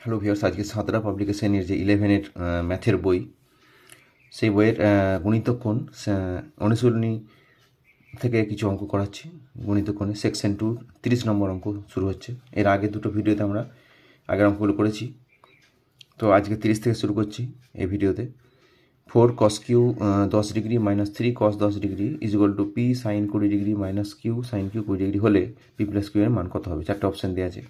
Hello viewers, আজকে সাঁতরা পাবলিকেশনের যে 11-এর ম্যাথের বই, সেই বইয়ের গণিতক কোণ অনুশীলনী থেকে কিছু অঙ্ক করাচ্ছি। গণিতক কোণে সেকশন 2 30 নম্বর অঙ্ক শুরু হচ্ছে। এর আগে দুটো ভিডিওতে আমরা আগের অঙ্কগুলো করেছি, তো আজকে 30 থেকে শুরু করছি এই ভিডিওতে। 4 cos cube 10 degree minus 3 cos 10 degree is equal to p sine 20 degree minus q sine cube 20 degree হলে পি প্লাস কিউ এর মান কত হবে? চারটে অপশান দেওয়া আছে।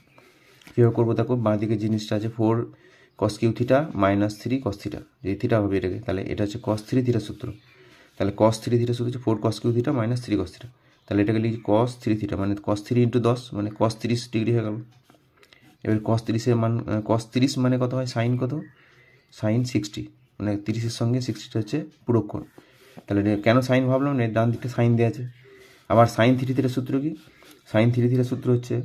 কীভাবে করবো দেখো, বাঁ দিকে জিনিসটা আছে 4 cos cube theta minus 3 cos theta, যদি থিটা হবে এটাকে, তাহলে এটা হচ্ছে cos 3 থিটা সূত্র। তাহলে cos 3 থিটা সূত্র হচ্ছে 4 cos cube theta minus 3 cos theta. তাহলে এটাকে লিখি cos 3 থিটা, মানে cos 3 ইন্টু 10 মানে cos 30 ডিগ্রি হয়ে গেল। এবার cos 30-এর মান, cos 30 মানে কত হয়? সাইন কত? সাইন 60, মানে 30-এর সঙ্গে 60টা হচ্ছে পূরক কোণ। তাহলে কেন সাইন ভাবলাম না, ডান দিকটা সাইন দেওয়া আছে। আবার সাইন 3 থিটার সূত্র কি? সাইন 3 থিটার সূত্র হচ্ছে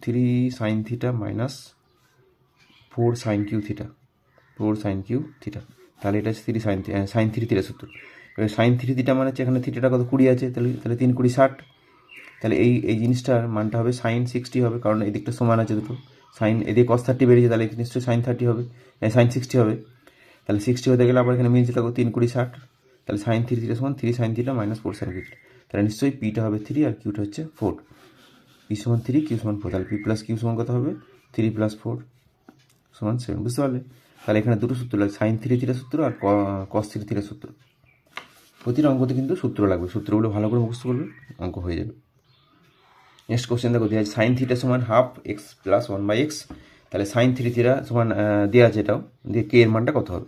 3 sine theta minus 4 sine cube theta, 4 sine cube theta. তাহলে এটা হচ্ছে 3 সাইন 3 থিটা সূত্র। এবার সাইন 3 থিটা মানে হচ্ছে এখানে থিটাটা কত? 20 আছে, তাহলে 3 20 60। তাহলে এই জিনিসটার মানটা হবে সাইন 60 হবে, কারণ এই দিকটা সমান আছে দুটো। সাইন এদিকে cos 30 বেরিয়েছে, তাহলে নিশ্চয়ই সাইন 30 হবে, সাইন 60 হবে। তাহলে 60 হতে গেলে আবার এখানে মিলছে থাকো 3 20 60। তাহলে সাইন 3 থিটা সমান 3 sine theta minus 4 sine cube theta. তাহলে নিশ্চয়ই পিটা হবে 3 আর কিউটা হচ্ছে 4। পি সমান 3, কিউ সমান 4, তাহলে পি প্লাস কিউ সমান কত হবে? 3 প্লাস 4 সমান 7। বুঝতে পারলে? তাহলে এখানে দুটো সূত্র লাগবে, সাইন 3 থিটা সূত্র আর cos 3 থিটা সূত্র। প্রতিটা অঙ্কতে কিন্তু সূত্র লাগবে, সূত্রগুলো ভালো করে মুখস্থ করবে, অঙ্ক হয়ে যাবে। নেক্সট কোশ্চেন দেখো, দেওয়া আছে সাইন থিটা সমান হাফ এক্স প্লাস 1/x। তাহলে সাইন 3 থিটা সমান দেওয়া আছে এটাও, দিয়ে কে এর মানটা কত হবে?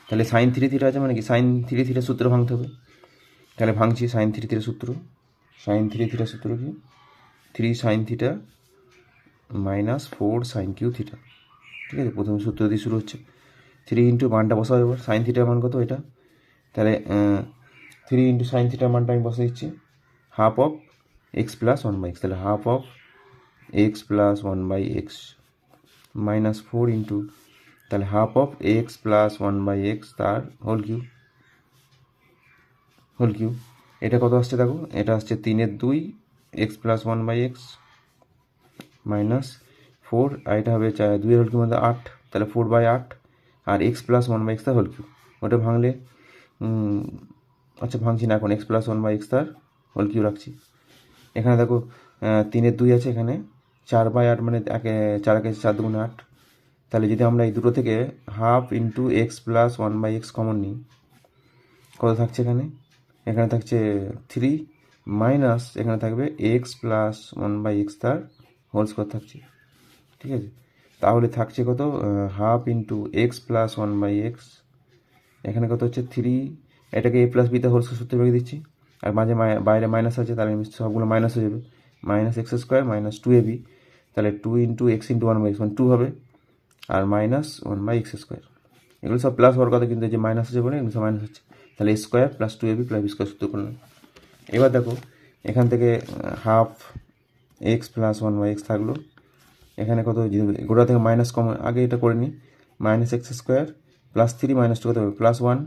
তাহলে সাইন 3 থিটা আছে মানে কি, সাইন 3 থিটা সূত্র ভাঙতে হবে। তাহলে ভাঙছি সাইন 3 থিটা সূত্র। সাইন 3 থিটা সূত্র কি? 3 sine theta minus 4 sine cube theta. ঠিক আছে, প্রথম সূত্র দিয়ে শুরু হচ্ছে। 3 ইন্টু মানটা বসাবো এবার, সাইন থিটার মান কত এটা? তাহলে 3 ইন্টু সাইন থিটার মানটা আমি বসে দিচ্ছি half of x plus 1/x। তাহলে half of x plus 1/x minus 4 into, তাহলে half of x plus 1/x তার হোল কিউ। এটা কত আসছে দেখো, এটা আসছে 3-এর 2 এক্স প্লাস 1/x মাইনাস 4, আর এটা হবে 2-এর হোল কিউ মধ্যে 8, তাহলে 4/8 আর এক্স প্লাস 1/x তার হোল কিউ। ওটা ভাঙলে আচ্ছা ভাঙছি না এখন, এক্স প্লাস 1/x তার হোল কিউ রাখছি। এখানে দেখো 3-এর 2 আছে, এখানে 4/8 মানে 4 × 4 = 8। তাহলে যদি আমরা এই দুটো থেকে half into x plus 1/x common নিই, কত থাকছে এখানে? এখানে থাকছে 3 মাইনাস এখানে থাকবে এক্স প্লাস 1/x তার হোল স্কোয়ার থাকছে। ঠিক আছে, তাহলে থাকছে কত? Half into x plus 1/x, এখানে কত হচ্ছে 3, এটাকে a প্লাস বিতে হোল স্কোয়ার সূত্রে বেরিয়ে দিচ্ছি, আর মাঝে বাইরে মাইনাস আছে, তাহলে সবগুলো মাইনাস হয়ে যাবে। Minus x square minus 2ab, তাহলে 2 ইন্টু এক্স ইন্টু 1/x মানে 2 হবে, আর মাইনাস 1/x স্কোয়ার। এগুলো সব প্লাস হওয়ার কথা, কিন্তু যে মাইনাস আছে বলে এগুলো সব মাইনাস হচ্ছে। তাহলে square plus 2ab plus b square সূত্র করলাম। এবার দেখো এখান থেকে হাফ এক্স প্লাস 1/x থাকলো, এখানে কত গোটা থেকে মাইনাস কম, আগে এটা করে নিই। Minus x square plus 3 minus 2 কত হবে? Plus 1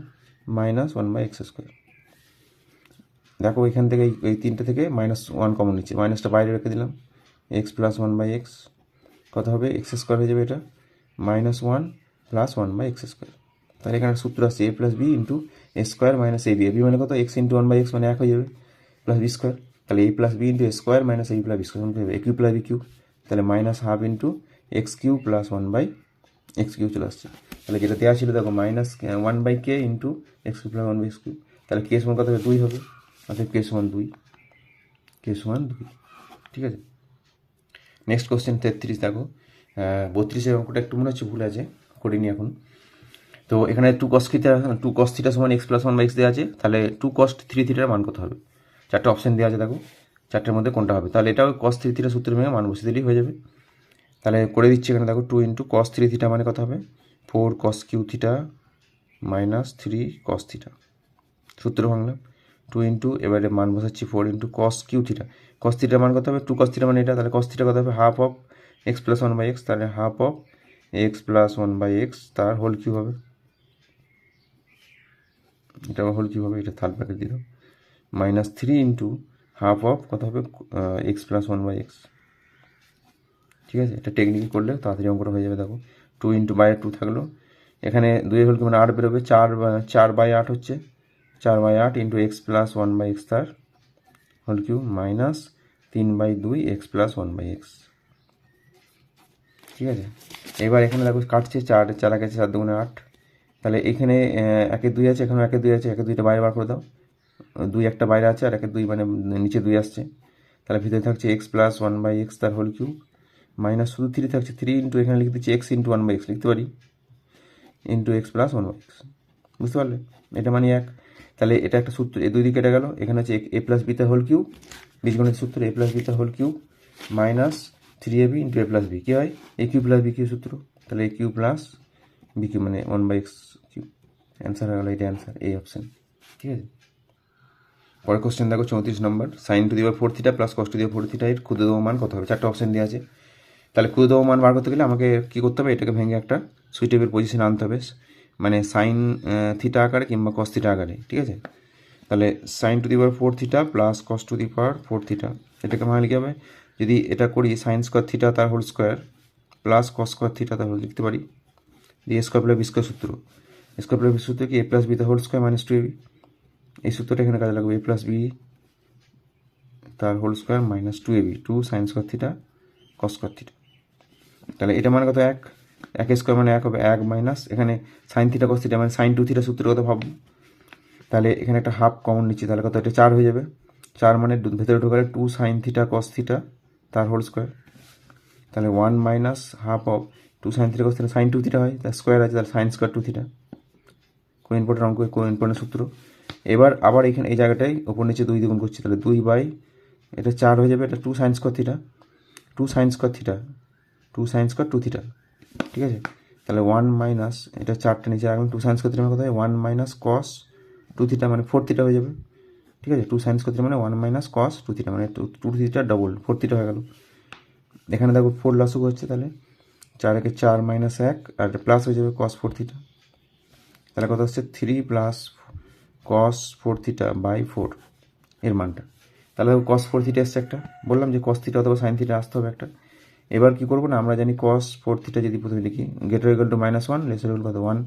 minus 1/x square. দেখো এখান থেকে এই 3টে থেকে -1 কমন নিচ্ছে, মাইনাসটা বাইরে রেখে দিলাম। এক্স প্লাস 1/x কত হবে? এক্স স্কোয়ার হয়ে যাবে এটা, -1 প্লাস 1/x স্কোয়ার। তাহলে এখানে সূত্র আসছে a plus b into a square minus ab। ab মানে কত? এক্স ইন্টু 1/x মানে 1 হয়ে যাবে, প্লাস বি স্কোয়ার। তাহলে a plus b into a square minus a plus b square মানে হবে a cube plus b cube. তাহলে minus half into x cube plus 1/x cube চলে আসছে। তাহলে যেটা দেওয়া ছিল দেখো, -1/k into x cube plus 1/x cube. তাহলে কে সমান কত হবে? 2 হবে, অর্থাৎ কে সমান 2। ঠিক আছে, নেক্সট কোশ্চেন 33 দেখো। 32-এর অঙ্কটা একটু মনে হচ্ছে ভুল আছে, করিনি এখন। তো এখানে 2 cos থিটা সমান এক্স প্লাস 1/x দেওয়া আছে, তাহলে 2 cos 3 থিটার মান কত হবে? চারটে অপশান দেওয়া আছে দেখো, চারটের মধ্যে কোনটা হবে? তাহলে এটাও cos 3 থিটা সূত্র ভেঙে মান বসে দিলেই হয়ে যাবে। তাহলে করে দিচ্ছি এখানে দেখো, 2 ইন্টু cos 3 থিটা মানে কত হবে? 4 cos cube theta minus 3 cos theta, সূত্র ভাঙলাম। 2 ইন্টু, এবারে মান বসাচ্ছি 4 into cos cube theta. cos থিটার মান কত হবে? 2 cos থিটা মানে এটা, তাহলে cos থিটা কত হবে? Half of x plus 1/x, তাহলে half of x plus 1/x তার হোল কিউ হবে। এটা হোল কিউ হবে, এটা থার্ড ব্র্যাকেট দিলাম। -3 ইন্টু হাফ অফ কত হবে? X plus 1/x। ঠিক আছে, এটা টেকনিক করলে তাড়াতাড়ি অঙ্কটা হয়ে যাবে। দেখো 2 ইন্টু বাই 2 থাকলো, এখানে 2 হোল কিউব মানে 8 বেরোবে, 4/8 হচ্ছে, 4/8 ইন্টু এক্স প্লাস 1/x তার whole cube minus 3/2 x plus 1/x। ঠিক আছে, এবার এখানে দেখো কাটছে, 4 একে 4 দুগুণে 8, তাহলে এখানে 1-2 আছে, এখানে 1-2 আছে, 1-2টা বাইরে বার করে দাও, 2 একটা বাইরে আছে আর 1-2 মানে নিচে 2 আসছে, তাহলে ভিতরে থাকছে এক্স প্লাস 1/x তার হোল কিউব মাইনাস শুধু 3 থাকছে, 3 ইন্টু এখানে লিখে দিচ্ছি এক্স ইন্টু 1/x লিখতে পারি, ইন্টু এক্স প্লাস 1/x। বুঝতে পারলে, এটা মানে 1। তাহলে এটা একটা সূত্র, এই দুই দিকে কেটে গেল, এখানে হচ্ছে এ প্লাস বি তার হোল কিউব, বীজগণিত সূত্র এ প্লাস বি তার whole cube minus 3ab into a plus b, কী হয় a cube plus b cube সূত্র, তাহলে a cube plus b cube মানে 1/x কিউ। অ্যান্সার হয়ে গেল, এটা অ্যান্সার এই অপশান। ঠিক আছে, পরের কোশ্চেন দেখো 34 নম্বর, sine to the power 4 theta plus cos to the power 4 theta এর ক্ষুদ্রতম মান কত হবে? 4টা অপশান দেওয়া আছে, তাহলে ক্ষুদ্রতম মান বার করতে গেলে আমাকে কী করতে হবে, এটাকে ভেঙে একটা সুইটেবল পজিশনে আনতে হবে, মানে সাইন থিটা আকারে কিংবা কস থিটা আকারে। ঠিক আছে, তাহলে sine to the power 4 theta plus cos to the power 4 theta, এটাকে ভাঙলে কী হবে, যদি এটা করি সাইন স্কোয়ার থিটা তার whole square plus cos square theta তার হোল লিখতে পারি, দিয়ে স্কোয়ার প্লাস বি স্কোয়ার সূত্র, স্কোয়ার প্লাস বি সূত্র কি এ প্লাস বি তার হোল স্কোয়ার মাইনাস 2ab, এই সূত্রটা এখানে কাজে লাগবে, এ প্লাস বি তার whole square minus 2ab, 2 sign square theta cos square theta. তাহলে এটা মানে কত, 1 স্কোয়ার মানে 1 হবে, 1 মাইনাস এখানে সাইন থিটা কস থিটা মানে সাইন 2 থিটা সূত্রের কথা ভাববো, তাহলে এখানে একটা হাফ কমন নিচ্ছি, তাহলে কত, এটা 4 হয়ে যাবে, 4 মানে ভেতরে ঢোকালে 2 সাইন থিটা কস থিটা তার হোল স্কোয়ার, তাহলে 1 minus half of 2 sine theta cos theta, sine 2 theta হয় তার স্কোয়ার আছে, তাহলে সাইন স্কোয়ার 2 থিটা, কোইম্পর্টেন্ট অঙ্ক, কোইম্পর্টেন্ট সূত্র। এবার আবার এখানে এই জায়গাটায় ওপর নিচে 2 দ্বিগুণ করছি, তাহলে 2 বাই এটা 4 হয়ে যাবে, এটা 2 sign square theta, 2 sign square theta, 2 sine square 2 theta. ঠিক আছে, তাহলে 1 মাইনাস এটা 4টা নিচে রাখবেন, 2 সাইন স্কোয়ার থিটা মানে কত হয়, 1 মাইনাস কস 2 থিটা মানে 4 থিটা হয়ে যাবে। ঠিক আছে, 2 সাইন স্কোয়ার থিটা মানে 1 মাইনাস কস 2 থিটা মানে 2 থিটা ডবল 4 থিটা হয়ে গেল। এখানে দেখো 4 লসও হচ্ছে, তাহলে 4 একে 4 মাইনাস 1 আর প্লাস হয়ে যাবে কস 4 থিটা, তাহলে কত হচ্ছে 3 প্লাস কস 4 থিটা বাই 4 এর মানটা। তাহলে কস 4 থিটা এসছে একটা, বললাম যে কস থিটা অথবা সাইন থিটা আসতে হবে একটা। এবার কী করবো না, আমরা জানি কস 4 থিটা যদি প্রথমে লিখি greater equal to -1 laser equal কত 1।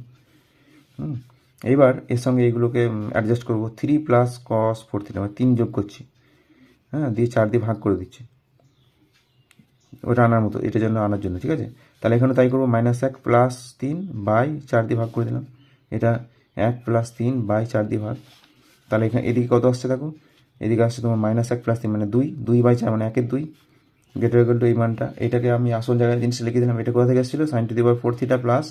এইবার এর সঙ্গে এইগুলোকে অ্যাডজাস্ট করবো, 3 প্লাস কস 4 থিটা মানে 3 যোগ করছি, হ্যাঁ, দিয়ে 4 দিয়ে ভাগ করে দিচ্ছি, ওটা আনার মতো, এটা জন্য আনার জন্য। ঠিক আছে, তাহলে এখানে তাই করবো, -1 প্লাস 3 বাই 4 দিয়ে ভাগ করে দিলাম, এটা 1 প্লাস 3 বাই 4 দিয়ে ভাগ, তাহলে এখানে এদিকে কত আসছে দেখো, এদিকে আসছে তোমার -1 প্লাস 3 মানে 2, 2 বাই 4 মানে 1-2, গ্রেটার ইকুয়াল টু এই মানটা, এটাকে আমি আসল জায়গায় জিনিসটা লিখে দিলাম, এটা কোথা থেকে এসেছিলো, sine to the power 4 theta plus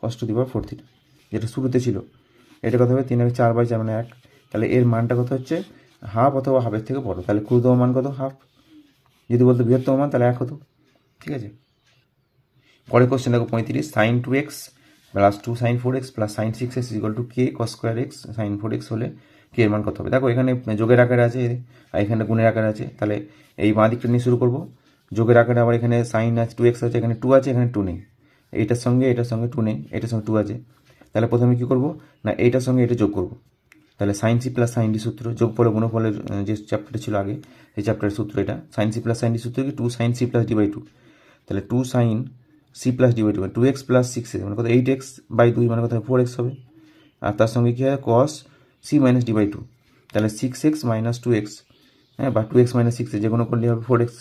cos to the power 4 theta, যেটা শুরুতে ছিল, এটা কত হবে 3 আগে 4 বাই 4 মানে 1, তাহলে এর মানটা কত হচ্ছে হাফ অথবা হাফের থেকে বড়, তাহলে ক্ষুদ্রতম মান কত, হাফ, যদি বলতো বৃহত্তম মান তাহলে 1 হতো। ঠিক আছে, পরের কোশ্চেন দেখো 35, sine 2x plus 2 sine 4x plus sine 6x equal to k cos square x sine 4x হলে কে এর মান কত হবে? দেখো এখানে যোগের আকারে আছে আর এখানে গুণের আকারে আছে, তাহলে এই বাঁ দিকটা নিয়ে শুরু করবো, যোগের আকারে আবার এখানে সাইন আছে 2x আছে, এখানে 2 আছে, এখানে 2 নেই, এটার সঙ্গে 2 নেই, এটার সঙ্গে 2 আছে, তাহলে প্রথমে কী করবো না এইটার সঙ্গে এটা যোগ করবো, তাহলে sine C plus sine d সূত্র, যোগফল গুণফলের যে চ্যাপ্টারটা ছিল আগে সেই চ্যাপ্টারের সূত্র এটা, sine C plus sine d সূত্র কি 2 sine C plus D by 2, তাহলে 2 sine C plus D by 2 মানে 2x প্লাস 6 মানে কত 8x বাই 2 মানে কত 4x হবে, আর তার সঙ্গে কী হয় cos C minus D by 2, তাহলে 6x মাইনাস 2x, হ্যাঁ, বা 2x মাইনাস 6 যে কোনো করলে হবে 4x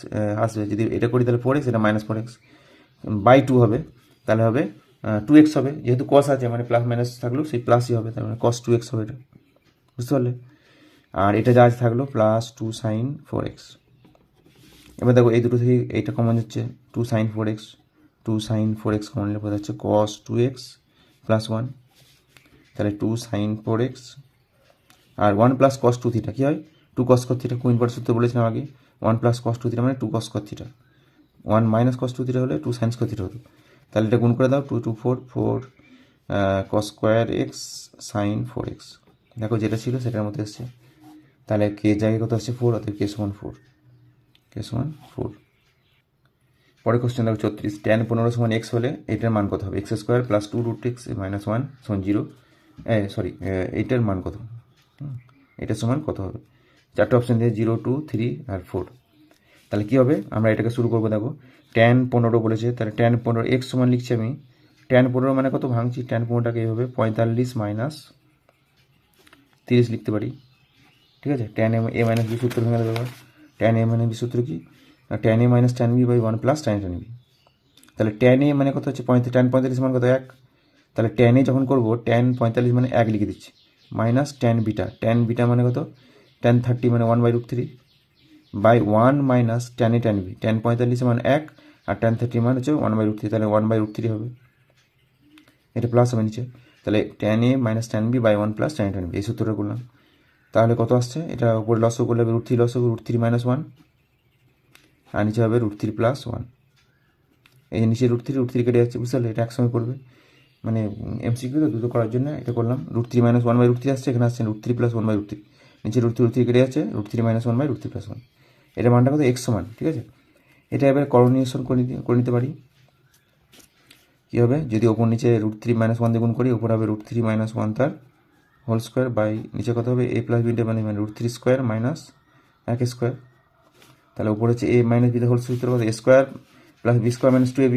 আসবে, যদি এটা করি তাহলে 4x, এটা মাইনাস 4x বাই 2 হবে, তাহলে হবে 2x হবে, যেহেতু কস আছে মানে প্লাস মাইনাস থাকলেও সেই প্লাসই হবে, তার মানে কস 2x হবে এটা, বুঝতে পারলে, আর এটা যা থাকলো প্লাস 2 সাইন 4x। এবার দেখো এই দুটো থেকে এইটা কমন যাচ্ছে 2 sine 4x, 2 sine 4x common নিলে বোঝা যাচ্ছে কস 2x প্লাস 1, তাহলে 2 সাইন 4x আর 1 প্লাস কস 2 থিটা কী হয় 2 কস কস থিটা, কুইনপার্ট সূত্র বলেছিলাম আগে, 1 প্লাস কস 2 থিটা মানে 2 cos cos theta, 1 minus cos 2 theta হলে 2 সাইন স্কোয়ার থিটা হতো, তাহলে এটা গুণ করে দাও, 2 2 4 4 কস স্কোয়ার এক্স সাইন 4x, দেখো যেটা ছিল সেটার মধ্যে এসছে, তাহলে কে জায়গায় কত আসছে 4, অর্থাৎ কেস 1 4, কেস 1 4। পরে কোশ্চেন দেখো 34, tan 15 সমান এক্স হলে এটার মান কত হবে, x square plus 2 root x minus 1 সমান 0, এইটার মান কত, এটার সমান কত হবে, চারটে অপশান দিয়ে 0 2 3 আর 4, তাহলে কী হবে, আমরা এটাকে শুরু করবো। দেখো ট্যান 15 বলেছে, তাহলে ট্যান 15 এক্স সমান লিখছি আমি, ট্যান 15 মানে কত ভাঙছি, ট্যান 15টাকে এইভাবে 45 মাইনাস 30 লিখতে পারি। ঠিক আছে, ট্যান এ মাইনাস বি সূত্র ভেঙে দেবে। ট্যান এ মাইনাস বি সূত্র কি, tan a minus tan b by 1 plus tan tan b. তাহলে ট্যান এ মানে কত হচ্ছে ট্যান 45 মানে কত 1, তাহলে ট্যান এ যখন করবো ট্যান 45 মানে 1 লিখে দিচ্ছি, মাইনাস ট্যান বিটা মানে কত, ট্যান 30 মানে 1/√3 by 1 minus tan a tan b, tan 45 মানে 1 আর ট্যান 30 মানে হচ্ছে 1/√3, তাহলে 1/√3 হবে, এটা প্লাস হবে নিচে। তাহলে tan a minus tan b by 1 plus tan a tan b, এই সূত্রটা করলাম। তাহলে কত আসছে, এটা উপরে লসও করলে হবে √3 লসও, √3 মাইনাস 1 আর নিচে হবে √3 প্লাস 1। এই যে নিচে √3 কেটে যাচ্ছে, বুঝতে পারলে, এটা একসঙ্গে করবে, মানে এমসিকিউ তো দ্রুত করার জন্য এটা করলাম। √3 মাইনাস 1/√3 আসছে, এখানে আসছে √3 প্লাস 1/√3, নিচে √3 কেটে যাচ্ছে, √3 মাইনাস 1/√3 প্লাস 1, এটা মানটা কত এক্স সমান। ঠিক আছে, এটা এবার করণীয়সন করে নিতে পারি। কী হবে, যদি ওপর নিচে √3 মাইনাস 1 দিয়ে গুণ করি, ওপর হবে √3 মাইনাস 1 তার হোল স্কোয়ার বাই নিচে কত হবে এ প্লাস বিটা মানে √3 স্কোয়ার মাইনাস 1 স্কোয়ার। তাহলে উপরে হচ্ছে এ মাইনাস বিটা হোল সূত্র কত, a square plus b square minus 2ab,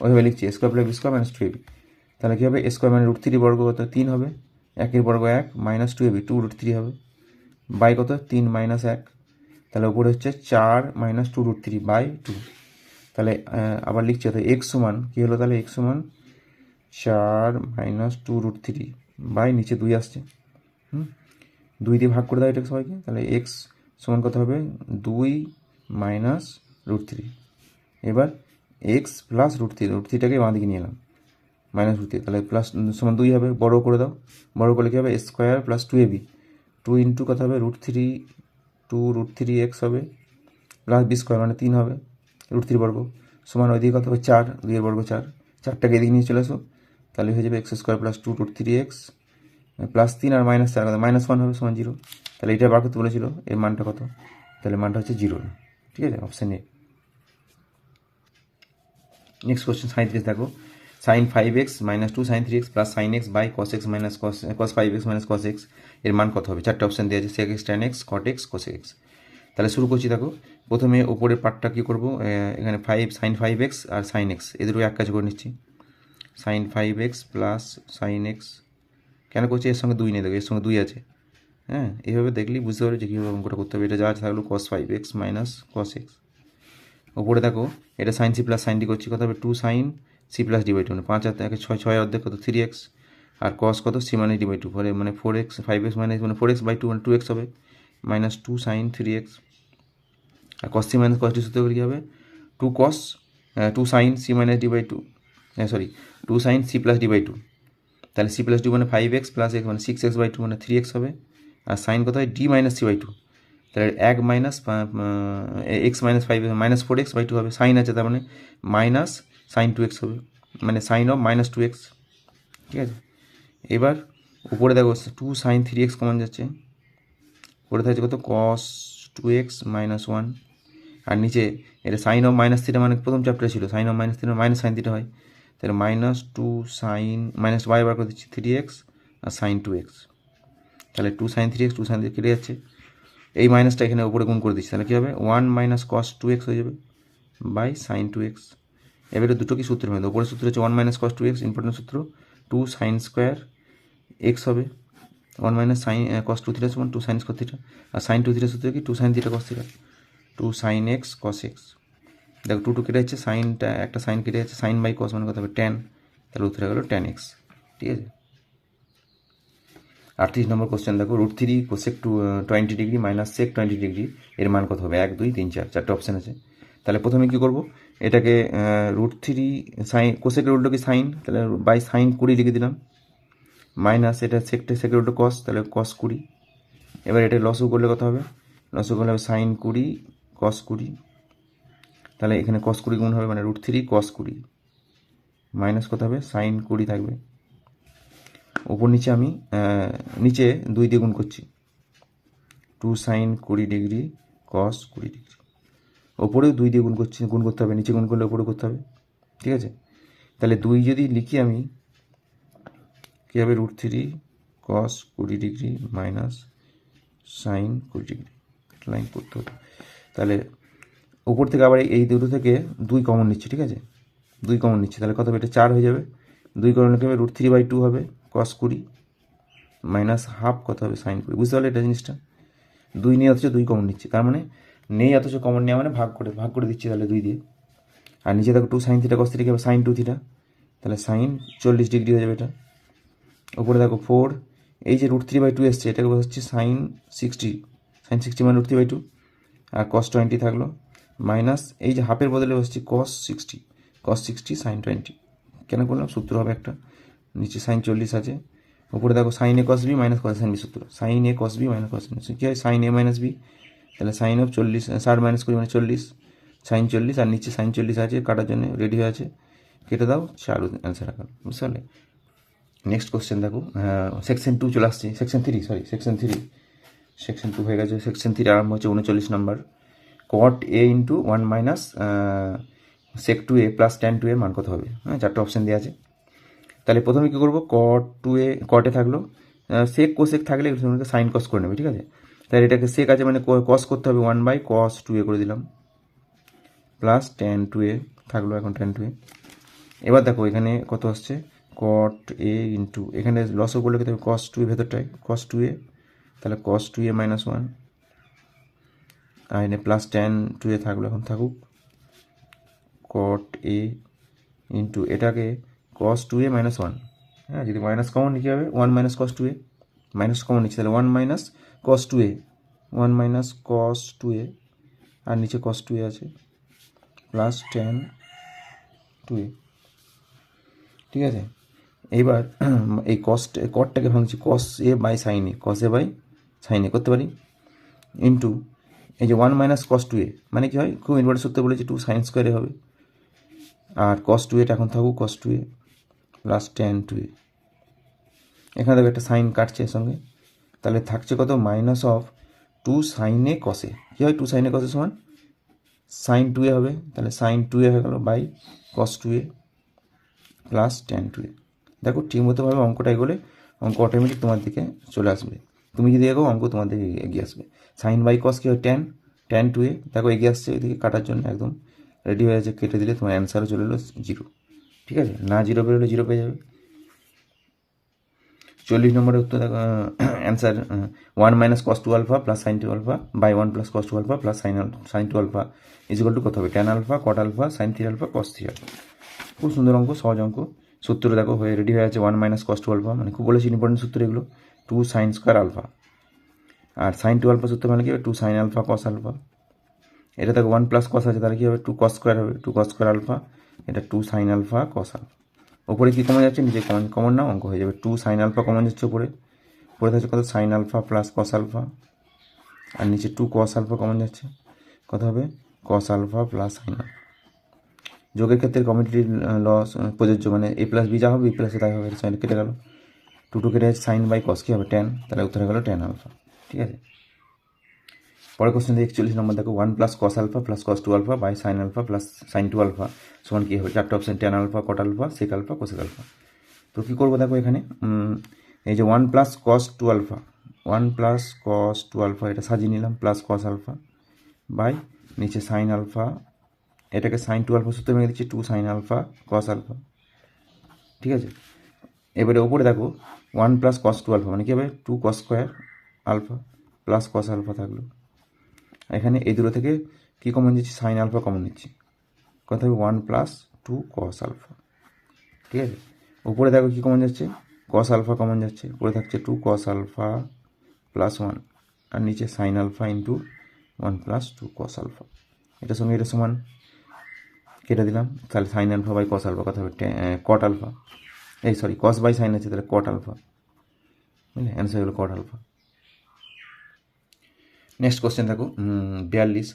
ওইভাবে লিখছি a square plus b square minus 2ab। তাহলে কী হবে, এ স্কোয়ার মানে √3 বর্গ কত 3 হবে, 1 বর্গ 1 মাইনাস 2ab 2√3 হবে, বাই কত 3 মাইনাস 1, তাহলে উপরে হচ্ছে 4 মাইনাস 2√3 বাই 2। তাহলে আবার লিখছি, অর্থাৎ এক্স সমান কী হলো, তাহলে এক্স সমান 4 মাইনাস 2√3 বাই নিচে 2 আসছে, 2 দিয়ে ভাগ করে দাও এটাকে সবাইকে, তাহলে এক্স সমান কত হবে 2 মাইনাস √3। এবার এক্স প্লাস √3টাকে বাঁ দিকে নিয়ে এলাম, মাইনাস √3, তাহলে প্লাস সমান 2 হবে, বড় করে দাও, বড় করলে কী হবে স্কোয়ার প্লাস 2ab, 2 ইন্টু কত হবে √3 এক্স হবে প্লাস বি স্কোয়ার মানে 3 হবে, √3 বর্গ সমান ওইদিকে কত হবে 4, 2 বর্গ 4, 4টাকে এদিকে নিয়ে চলে আসো, তাহলে হয়ে যাবে x square plus 2√3 x plus 3 আর মাইনাস 4 কত মাইনাস 1 হবে সমান 0। তাহলে এটা বার করতে বলেছিল, এর মানটা কত, তাহলে মানটা হচ্ছে 0। ঠিক আছে, অপশান এ। নেক্সট কোশ্চেন 37 দেখো, sine 5x minus 2 sine 3x plus sine x by cos x minus cos 5x minus cos x, এর মান কত হবে। 4টে অপশান দেওয়া আছে, sec x tan x cot x cos x. তাহলে শুরু করছি, দেখো প্রথমে ওপরের পার্টটা কী করবো, এখানে সাইন 5x আর সাইন এক্স এ দুটো এক কাজ করে নিচ্ছি, sign 5x plus sine x, কেন করছি, এর সঙ্গে 2 নিয়ে দেখো, এর সঙ্গে 2 আছে, হ্যাঁ এইভাবে দেখলেই বুঝতে পারবে যে কীভাবে অঙ্কটা করতে হবে। এটা যা আছে থাকলো কস 5x মাইনাস কস এক্স। ওপরে দেখো এটা sine C plus sine d করছি, কত হবে 2 sine C plus D by 2, মানে 5 আর 6 6 অর্ধেক কত 3x, আর কস কত সি মাইনাস ডি বাই 2, পরে মানে 4x 5x মাইনাস মানে 4x বাই 2 মানে 2x হবে, মাইনাস 2 সাইন 3x, আর cos C minus cos D সূত্র কী হবে 2 cos 2 sine C minus D by 2, sorry 2 sine C plus D by 2, তাহলে সি প্লাস ডি মানে 5x প্লাস এক্স মানে 6x বাই 2 মানে 3x হবে, আর সাইন কত হয় ডি মাইনাস সি বাই 2, তাহলে 1 minus x minus 5 minus 4x by 2 হবে, sign আছে তার মানে মাইনাস সাইন 2x হবে, মানে সাইন অফ মাইনাস 2x। ঠিক আছে, এবার উপরে দেখো 2 সাইন 3x কমন যাচ্ছে, উপরে থাকছে কত কস 2x মাইনাস 1, আর নিচে এটা সাইন অফ মাইনাস থিটা, মানে প্রথম চ্যাপ্টারে ছিল sine of minus theta minus sine theta হয়, তাহলে মাইনাস 2 সাইন মাইনাস বাই বার করে দিচ্ছি 3x আর সাইন 2x, তাহলে 2 সাইন 3x 2 সাইন কেটে যাচ্ছে, এই মাইনাসটা এখানে উপরে গুণ করে দিচ্ছি, তাহলে কী হবে 1 মাইনাস কস 2x হয়ে যাবে বাই সাইন 2x। এবারে দুটো কি সূত্র হবে, উপরের সূত্র হচ্ছে 1 মাইনাস কস 2x, ইম্পর্টেন্ট সূত্র 2 সাইন স্কোয়ার এক্স হবে, 1 মাইনাস সাইন কস 2 থিটা সমান 2 সাইন কস থিটা, আর সাইন 2 থিটা সূত্র কি 2 sine theta cos theta, 2 sine x cos x. দেখো 2 কেটে যাচ্ছে, সাইনটা একটা সাইন কেটে যাচ্ছে, সাইন বাই কস মানে কত হবে ট্যান, তাহলে উত্তরে গেল ট্যান এক্স। ঠিক আছে, 38 নম্বর কোশ্চেন দেখো, √3 cosec 20 degree minus sec 20 degree, এর মান কত হবে, 1 2 3 4, 4টে অপশান আছে। তাহলে প্রথমে কী করবো, এটাকে √3 সাইন কোসেকের উল্টো কি সাইন, তাহলে বাই সাইন 20 লিখে দিলাম, মাইনাস এটা সেকের উল্টো কস, তাহলে কস 20, এবার এটা লসও করলে কত হবে, লসও করলে হবে সাইন 20 কস 20, তাহলে এখানে কস 20 গুণ হবে মানে √3 কস 20 মাইনাস কত হবে সাইন 20 থাকবে, ওপর নিচে আমি নিচে 2 দিয়ে গুণ করছি, 2 সাইন 20 ডিগ্রি কস 20 ডিগ্রি, ওপরেও 2 দিয়ে গুণ করতে হবে, নিচে গুণ করলে ওপরে করতে হবে। ঠিক আছে, তাহলে 2 যদি লিখি আমি কী হবে √3 কস 20 degree minus sine 20 degree, line করতে হবে, তাহলে উপর থেকে আবার এই দুটো থেকে 2 কমন নিচ্ছি, ঠিক আছে, 2 কমন নিচ্ছি, তাহলে কত হবে, এটা 4 হয়ে যাবে। 2 কমন নিলে হবে √3/2 হবে cos 20 মাইনাস হাফ কত হবে sin 20। বুঝতে পারলে এটা জিনিসটা? 2 নিয়ে অথচ 2 কমন নিচ্ছি, তার মানে নেই অথচ কমন নেওয়া মানে ভাগ করে দিচ্ছি তাহলে 2 দিয়ে। আর নিচে দেখো 2 sin θ cos θ কি হবে sin 2θ, তাহলে sin 40 ডিগ্রি হয়ে যাবে এটা। উপরে দেখো 4, এই যে √3/2 এসছে এটাকে হচ্ছে sin 60 মানে √3/2, আর cos 20 থাকলো মাইনাস এই যে হাফের বদলে হচ্ছে cos 60 sin 20। কেন করলাম, সূত্র হবে একটা, নিচে sin 40 আছে, উপরে দেখো sin a cos b minus cos sin b সূত্র, sin a cos b minus cos sin b কী হয় sin a মাইনাস b, তাহলে sin অফ 40 60 মাইনাস 20 মানে 40 sin 40, আর নিচে sin 40 আছে কাটার জন্য রেডি হয়ে আছে, কেটে দাও, 4 অ্যান্সার রাখো। বুঝতে পারলে? নেক্সট কোশ্চেন দেখো, সেকশন 2 চলে আসছে, সেকশন 2 হয়ে গেছে, সেকশন 3 আরম্ভ হচ্ছে 39 নম্বর। cot a into 1 minus sec 2a plus tan 2a মান কত হবে? হ্যাঁ, 4টে অপশান দেওয়া আছে। তাহলে প্রথমে কী করবো, cot a থাকলো, sec cosec থাকলে সেগুলোকে সাইন কস করে নেবে, ঠিক আছে। তাহলে এটাকে sec আছে মানে cos করতে হবে 1/cos 2a করে দিলাম, প্লাস tan 2a থাকলো, এখন tan 2a। এবার দেখো এখানে কত আসছে, cot a ইন্টু এখানে লসও করলে কত হবে cos 2a ভেতরটায় cos 2a, তাহলে cos 2a মাইনাস 1, আর এনে প্লাস tan 2a থাকলো, এখন থাকুক cot a ইন্টু এটাকে cos 2a মাইনাস 1। হ্যাঁ, যদি মাইনাস কমন কী হবে 1 minus cos 2a, minus common নিচ্ছি, তাহলে 1 minus cos 2a, 1 minus cos 2a, আর নিচে cos 2a আছে, প্লাস tan 2a, ঠিক আছে। এইবার এই কটটাকে ভাঙছি cos a by sin a করতে পারি, ইন্টু এই যে 1 মাইনাস cos 2a মানে কী হয়, খুব ইনভার্টার সূত্রে বলেছি 2 sin স্কোয়ারে হবে, আর cos 2a এখন থাকুক cos 2a plus tan 2a। এখানে দেখো একটা সাইন কাটছে এর সঙ্গে, তাহলে থাকছে কত, minus of 2 sin a cos a। কী হয় 2 sin a cos a সমান sin 2a হবে, তাহলে sin 2a হয়ে গেল by cos 2a plus tan 2a। দেখো ঠিকমতোভাবে অঙ্কটা এগোলে অঙ্ক অটোমেটিক তোমার দিকে চলে আসবে, তুমি যদি এগো অঙ্ক তোমার দিকে এগিয়ে আসবে। সাইন বাই কস কী হয় tan 2a, দেখো এগিয়ে আসছে এদিকে কাটার জন্য, একদম রেডি হয়ে আছে, কেটে দিলে তোমার অ্যান্সারও চলে এলো 0, ঠিক আছে, না 0 বেরোলে 0 পেয়ে যাবে। 40 নম্বরের উত্তর দেখো, answer 1 minus cos 2 alpha plus sin 2 alpha by 1 plus cos 2 alpha plus sin 2 alpha is equal to কত হবে, tan alpha cot alpha sin 3 alpha cos 3 alpha. খুব সুন্দর অঙ্ক, সহজ অঙ্ক, সূত্র দেখো হয়ে রেডি হয়ে আছে 1 মাইনাস cos 2 আলফা, মানে খুব বলেছি ইম্পর্টেন্ট সূত্র এগুলো, 2 sin স্কোয়ার আলফা, আর sin 2 আলফা সূত্র মানে কী হবে 2 sin আলফা cos আলফা। এটা দেখো 1 প্লাস cos আছে, তাহলে কী হবে 2 cos স্কোয়ার হবে, 2 cos স্কোয়ার আলফা, এটা 2 sin আলফা cos আলফা। ওপরে কী কমন যাচ্ছে, নিচে কমন নাও, অঙ্ক হয়ে যাবে 2 sin আলফা কমন যাচ্ছে উপরে, পরে থাকছে কত sin alpha plus cos alpha, আর নিচে 2 cos আলফা কমন যাচ্ছে, কত হবে cos alpha plus sin alpha. যোগের ক্ষেত্রে কমিউটেটিভ লস প্রযোজ্য, মানে a প্লাস b যা হবে b প্লাস তাই হবে, সাইন কেটে গেল, 2 কেটে যাচ্ছে সাইন বাই কস কী হবে tan, তাহলে উত্তর হয়ে গেল tan আলফা, ঠিক আছে। পরের কোশ্চেন 41 নম্বর দেখো, 1 plus cos alpha plus cos 2 alpha by sin alpha plus sin 2 alpha সমান কী হবে, 4টে option tan alpha cot alpha sec alpha cosec alpha. তো কী করবো দেখো এখানে, এই যে 1 plus cos 2 alpha, 1 plus cos 2 alpha এটা সাজিয়ে নিলাম, প্লাস cos আলফা বাই নিচে sin আলফা, এটাকে sin 2 আলফা সূত্রে ভেঙে দিচ্ছি 2 sin আলফা cos আলফা, ঠিক আছে। এবারে ওপরে দেখো 1 প্লাস cos 2 আলফা মানে কী হবে 2 cos square alpha plus cos alpha থাকলো, এখানে এই দুটো থেকে কী কমন দিচ্ছি sin আলফা কমন নিচ্ছি, কত হবে 1 প্লাস 2 cos আলফা, ঠিক আছে। উপরে দেখো কী কমন যাচ্ছে cos আলফা কমন যাচ্ছে, উপরে থাকছে 2 cos আলফা প্লাস 1, আর নিচে sin alpha into 1 plus 2 cos alpha, এটার সঙ্গে এটা সমান কেটে দিলাম, তাহলে sin alpha by cos alpha কথা হবে cot আলফা, এই সরি cos বাই sin আছে, তাহলে cot আলফা, বুঝলে অ্যান্সার হলো cot আলফা। নেক্সট কোশ্চেন দেখো 42,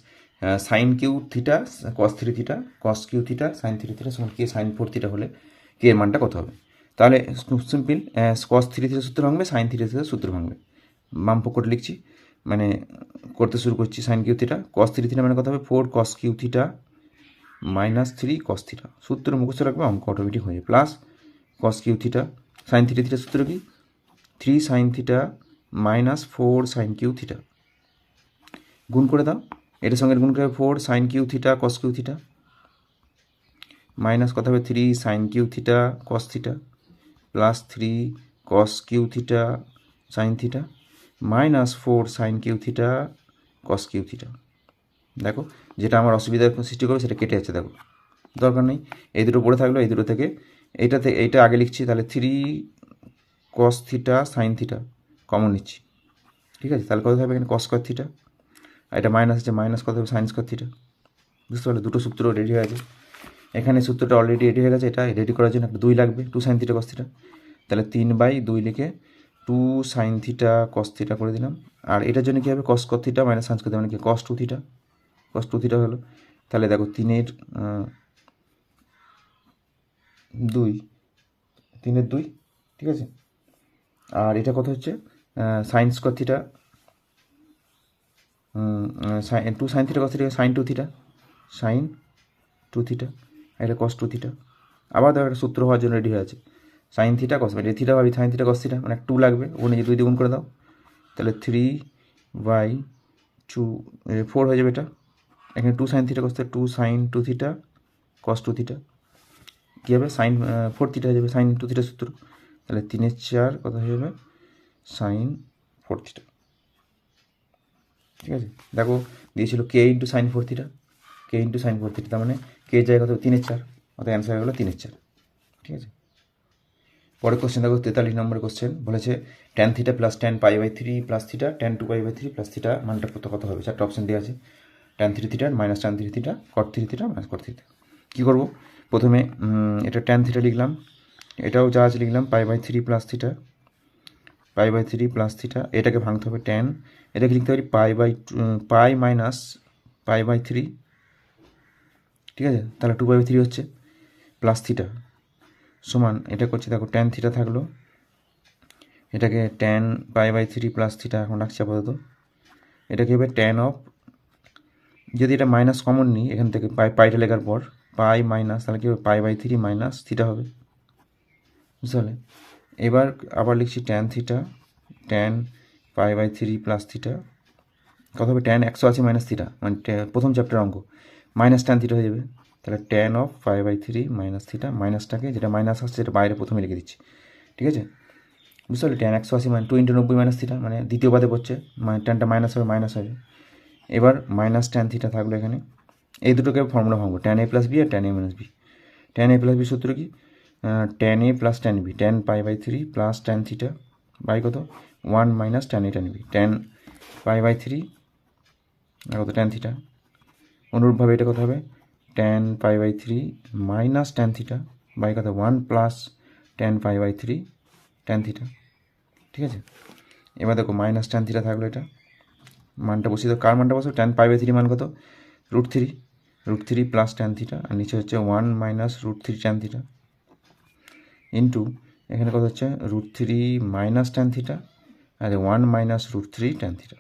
sine cube theta cos 3 theta cos cube theta sin 3 theta সমান কে sin 4 থিটা হলে কে এর মানটা কত হবে। তাহলে খুব সিম্পল, cos 3 থিটা সূত্র ভাঙবে, sin 3 থিটা সূত্র ভাঙবে, বাম পক্ষটা লিখছি, মানে করতে শুরু করছি sin cube theta cos 3 theta মানে কত হবে 4 cos cube theta minus 3 cos theta, সূত্র মুখস্থ রাখবে, অঙ্ক অটোমেটিক হয়ে plus cos cube theta sin 3 theta সূত্র কি 3 sin theta minus 4 sin cube theta, গুণ করে দাও, এটার সঙ্গে গুণ করে 4 sine cube theta cos cube theta, minus কত হবে 3 sine cube theta cos theta, plus 3 cos cube theta sine theta, minus 4 sine cube theta cos cube theta. দেখো যেটা আমার অসুবিধার সৃষ্টি করবে সেটা কেটে যাচ্ছে, দেখো দরকার নেই। এই দুটো পড়ে থাকলো, এই দুটো থেকে এইটা আগে লিখছি, তাহলে 3 কস থিটা সাইন থিটা কমন নিচ্ছি, ঠিক আছে। তাহলে কত হবে এখানে কস স্কয়ার থিটা, আর এটা মাইনাস আছে, মাইনাস কত হবে সাইন স্কয়ার থিটা। বুঝতে পারলে দুটো সূত্র রেডি হয়ে আছে। এখানে সূত্রটা অলরেডি রেডি হয়ে গেছে, এটা রেডি করার জন্য একটা 2 লাগবে, 2 সাইন থিটা কস থিটা। তাহলে 3/2 লিখে 2 সাইন থিটা কস থিটা করে দিলাম। আর এটার জন্য কী হবে কস square theta minus sign square theta মানে কি কস 2 থিটা, কস 2 থিটা হলো। তাহলে দেখো 3/2, ঠিক আছে। আর এটা কত হচ্ছে sine square theta, 2 sine theta cos theta sine 2 theta, sine 2 theta, এটা কস 2 থিটা। আবার দেখো একটা সূত্র হওয়ার জন্য রেডি হয়ে আছে, সাইন থিটা কস, মানে থিটা ভাবি সাইন থিটা কস থিটা মানে 2 লাগবে, ওখানে যে 2 দিয়ে গুণ করে দাও, তাহলে 3/2 4 হয়ে যাবে এটা। এখানে 2 sine theta cos theta 2 sine 2 theta cos 2 theta, কী হবে সাইন 4 থিটা হয়ে যাবে, সাইন 2 থিটা সূত্র। তাহলে 3/4 কত হয়ে যাবে সাইন 4 থিটা, ঠিক আছে। দেখো দিয়েছিল কে ইন্টু সাইন 4 থিটা, কে ইন্টু সাইন 4 থিটা, তার মানে কে জায়গা কত 3/4, অর্থাৎ অ্যান্সার হয়ে গেলো 3/4, ঠিক আছে। পরের কোশ্চেন দেখো 43 নম্বরের কোশ্চেন বলেছে tan theta plus tan π/3 plus theta tan 2π/3 plus theta মানটা কত হবে। চারটা অপশন দেওয়া আছে, tan 3 theta minus tan 3 theta cot 3 theta minus cot 3 theta. কী করবো, প্রথমে এটা tan থিটা লিখলাম, এটাও যা আছে লিখলাম π/3 প্লাস থিটা, π/3 প্লাস থিটা, এটাকে ভাঙতে হবে tan, এটাকে লিখতে পারি পাই মাইনাস π/3, ঠিক আছে। তাহলে 2/3 হচ্ছে প্লাস থিটা সমান এটা করছি, দেখো tan থিটা থাকলো, এটাকে tan π/3 প্লাস থিটা এখন রাখছি আপাতত। এটাকে হবে tan অফ, যদি এটা মাইনাস কমন নিই এখান থেকে পাইটা লেখার পর পাই মাইনাস, তাহলে কী হবে π/3 মাইনাস থিটা হবে, বুঝতে পারলে। এবার আবার লিখছি tan theta, tan π/3 plus theta কত হবে tan 180 মাইনাস থিটা, মানে প্রথম চ্যাপ্টার অঙ্ক, মাইনাস tan থিটা হয়ে যাবে। তাহলে tan অফ π/3 মাইনাস থিটা, মাইনাসটাকে যেটা মাইনাস আসছে সেটা বাইরে প্রথমে লিখে দিচ্ছি, ঠিক আছে। বুঝতে পারলে tan 180 মানে 2 × 90 মাইনাস থিটা, মানে দ্বিতীয় পাদে পড়ছে, মানে ট্যানটা মাইনাস হবে, মাইনাস হবে। এবার মাইনাস tan থিটা থাকলো এখানে, এই দুটোকে ফর্মুলা ভাঙবো, tan a প্লাস বি আর tan a minus b. tan a plus B সূত্র কি tan a plus tan b, tan π/3 plus tan theta by কত 1 minus tan a tan b, tan π/3 কত tan থিটা। অনুরূপভাবে এটা কত হবে tan π/3 minus tan theta by কত 1 plus tan π/3 tan theta, ঠিক আছে। এবার দেখো মাইনাস tan থিটা থাকলো, এটা মানটা বসিয়ে দাও, কার মানটা বসো tan π/3 মান কত √3 প্লাস tan থিটা, আর নিচে হচ্ছে 1 মাইনাস √3 tan থিটা ইন্টু এখানে কত হচ্ছে √3 মাইনাস tan থিটা আর 1 মাইনাস √3 tan থিটা।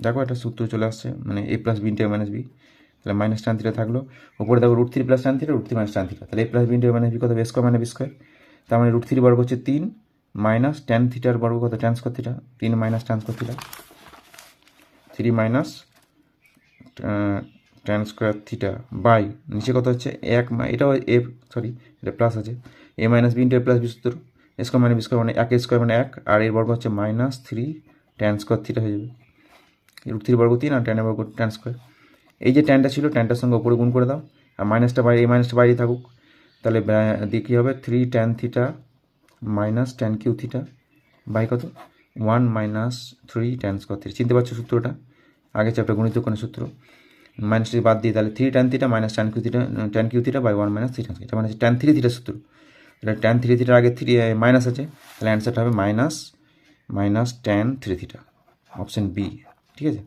দেখো একটা সূত্র চলে আসছে, মানে a plus b into a minus B, তাহলে মাইনাস tan থিটা থাকলো, উপরে দেখো √3 plus tan theta √3 minus tan theta, তাহলে a plus b into a minus B কত স্কোয়ার মাইনাস বি স্কোয়ার, তার মানে √3 বর্গ হচ্ছে 3 মাইনাস tan থিটার বর্গ কত tan square theta, 3 minus tan square theta, 3 minus tan square theta by নিচে কত হচ্ছে 1, এটাও এটা প্লাস আছে a minus B into a plus B সূত্র স্কোয়ার মাইনাস বি স্কোয়ার মানে 1 স্কোয়ার মানে 1, আর এর বর্গ হচ্ছে মাইনাস 3 tan স্কোয়ার থিটা হয়ে যাবে, √3 বর্গ 3 আর tan এর বর্গ tan স্কোয়ার। এই যে ট্যানটা ছিল ট্যানটার সঙ্গে ওপরে গুণ করে দাও, আর মাইনাসটা বাইরে, এই মাইনাসটা বাইরে থাকুক, তাহলে দিয়ে কী হবে 3 tan theta minus tan cube theta by কত 1 মাইনাস 3 tan স্কোয়ার থিটা। চিনতে পারছো সূত্রটা, আগে চ্যাপ্টার গণিত কোণের সূত্র, মাইনাসটি বাদ দিয়ে তাহলে 3 tan theta minus tan cube theta by 1 minus 3 tan, এটা মানে tan 3 থিটার সূত্র। তাহলে tan 3 থিটার আগে 3 মাইনাস আছে, তাহলে অ্যান্সারটা হবে minus tan 3 theta, option B, ঠিক আছে।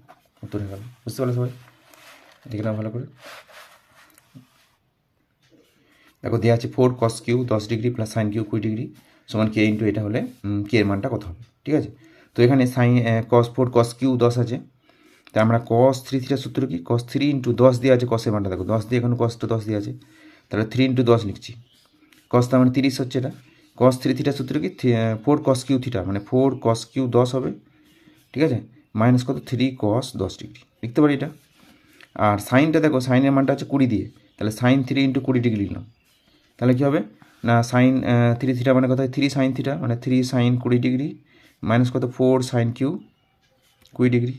উত্তর হয়ে গেল, বুঝতে পারলো সবাই, দেখে নাও ভালো করে। দেখো দেওয়া আছে 4 cos cube 10 degree plus sine cube 20 degree সমান কে ইন্টু এটা হলে কে এর মানটা কত হবে, ঠিক আছে। তো এখানে4 cos কিউ 10 আছে, তাই আমরা cos 3 থিটার সূত্র কি cos 3 ইন্টু 10 দিয়ে আছে, cos এর মানটা দেখো 10 দিয়ে এখন cos তো 10 দিয়ে আছে, তাহলে 3 ইন্টু 10 লিখছি, cos তার মানে 30 হচ্ছে এটা, cos 3 থিটার সূত্র কি 4 cos কিউ থিটা মানে 4 cos কিউ 10 হবে, ঠিক আছে, মাইনাস কত 3 cos 10 ডিগ্রি লিখতে পারি এটা। আর সাইনটা দেখো, সাইনের মানটা হচ্ছে 20 দিয়ে, তাহলে সাইন 3 ইন্টু 20 ডিগ্রি লিখলাম। তাহলে কী হবে না, সাইন 3 থিটা মানে কত হয় 3 সাইন থিটা, মানে 3 সাইন 20 ডিগ্রি মাইনাস কত 4 সাইন কিউ 20 ডিগ্রি।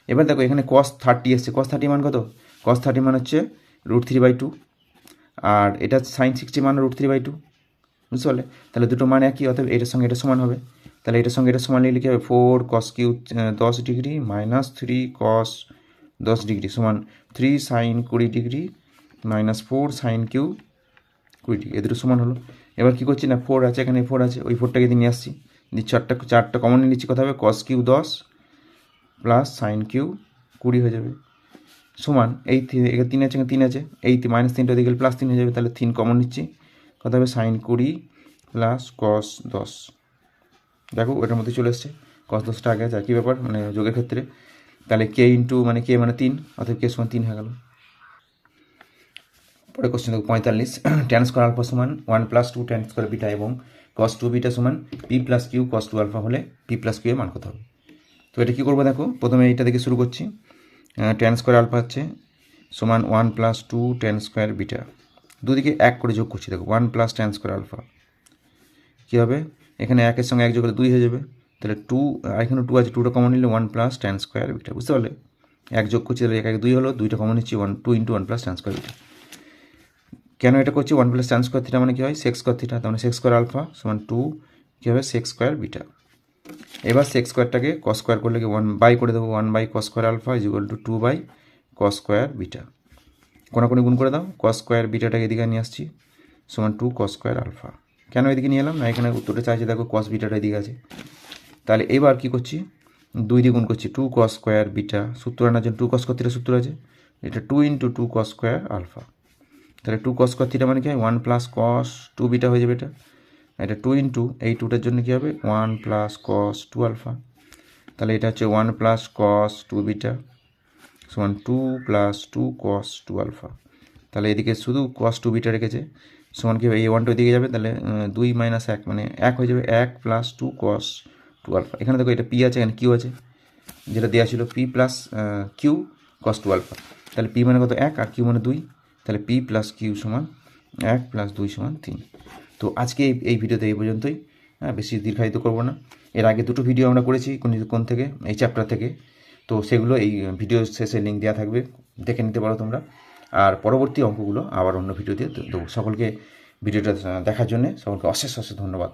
এবার দেখো এখানে cos 30 এসছে, cos 30 মান কত, cos 30 মান হচ্ছে √3/2, আর এটা সাইন 60 মান √3/2, বুঝতে পারলে? তাহলে দুটো মান একই, অতএব এটার সঙ্গে এটা সমান হবে। তাহলে এটার সঙ্গে এটা সমান লিখলে কী হবে 4 cos cube 10 degree minus 3 cos 10 degree সমান 3 sine 20 degree minus 4 sine cube 20 degree, এ দুটো সমান হলো। এবার কী করছি না, 4 আছে এখানে, 4 আছে, ওই 4টাকে দিয়ে নিয়ে আসছি, দিয়ে চারটা কমন নিয়ে নিচ্ছি, কত হবে cos cube 10 plus sine cube 20 হয়ে যাবে, সমান এই 3 আছে, 3 আছে, এই -3টা দিকে প্লাস 3 হয়ে যাবে, তাহলে 3 কমন নিচ্ছি, কত হবে সাইন 20 প্লাস cos 10। দেখো ওটার মধ্যে চলে এসছে, cos 10টা আগে আছে, একই ব্যাপার মানে যোগের ক্ষেত্রে। তাহলে কে ইন্টু মানে কে মানে 3, অর্থাৎ কে সমান 3 হয়ে গেল। পরে কোশ্চেন দেখো 45, ট্যান স্কোয়ার আলফা সমান 1 + 2 ট্যান স্কোয়ার বিটা এবং cos 2 বিটা সমান p + q cos 2 আলফা হলে p + q এর মান কত হবে। তো এটা কী করবো দেখো, প্রথমে এইটা থেকে শুরু করছি। ট্যান স্কোয়ার আলফা হচ্ছে সমান 1 + 2 ট্যান স্কোয়ার বিটা, দুদিকে 1 করে যোগ করছি, দেখো 1 + ট্যান স্কোয়ার আলফা কী হবে, এখানে 1-এর সঙ্গে 1 যোগ করলে 2 হয়ে যাবে, তাহলে 2, আর এখানে 2 আছে, 2টা কমন নিলে 1 + ট্যান স্কোয়ার বিটা, বুঝতে পারলে? 1 যোগ করছি, তাহলে 1 2 হলো, 2টা কমন নিচ্ছি, 2 × 1 + ট্যান স্কোয়ার বিটা। কেন এটা করছি, 1 + ট্যান স্কোয়ার থিটা মানে কী হয় সেক স্কোয়ার থিটা, তার মানে সেক স্কোয়ার আলফা সমান 2 কী হবে সেক স্কোয়ার বিটা। এবার সেক স্কোয়ারটাকে cos স্কোয়ার করলে কি 1/, করে দেবো, 1/cos square alpha = 2/cos square beta, কোনাকুনি গুণ করে দাও, cos স্কোয়ার বিটাটাকে এদিকে নিয়ে আসছি সমান 2 cos স্কোয়ার আলফা। কেন এদিকে নিয়ে এলাম না, এখানে উত্তরটা চাইছে দেখো cos বিটাটা এদিকে আছে, তাহলে এবার কী করছি 2 দিয়ে গুণ করছি 2 cos স্কোয়ার বিটা, সূত্র আনার জন্য 2 cos স্কোয়ার থিটা সূত্র আছে, এটা 2 × 2 cos স্কোয়ার আলফা, তাহলে 2 cos স্কোয়ার থিটা মানে কি হয় 1 + cos 2 বিটা হয়ে যাবে, এটা 2 × এই 2টার জন্য কী হবে 1 + cos 2 আলফা, তাহলে এটা হচ্ছে 1 + cos 2 বিটা সমান 2 + 2 cos 2 আলফা। তাহলে এদিকে শুধু cos 2 বিটা রেখেছে, সমান কি হবে এই 1টা দিকে যাবে, তাহলে 2 - 1 মানে 1 হয়ে যাবে, 1 + 2 cos 2 আলফা। এখানে দেখো এটা p আছে, এখানে q আছে, যেটা দেওয়া ছিল p + q cos 2 আলফা, তাহলে p মানে কত 1 আর q মানে 2, তাহলে p + q সমান 1 + 2 সমান 3। তো আজকে এই ভিডিওতে এই পর্যন্তই, বেশি দীর্ঘায়িত করব না। এর আগে দুটো ভিডিও আমরা করেছি কোন থেকে, এই চ্যাপ্টার থেকে, তো সেগুলো এই ভিডিও শেষে লিঙ্ক দেওয়া থাকবে, দেখে নিতে পারো তোমরা। আর পরবর্তী অঙ্কগুলো আবার অন্য ভিডিও দিয়ে দেবো। সকলকে ভিডিওটা দেখার জন্যে সকলকে অশেষ অশেষ ধন্যবাদ।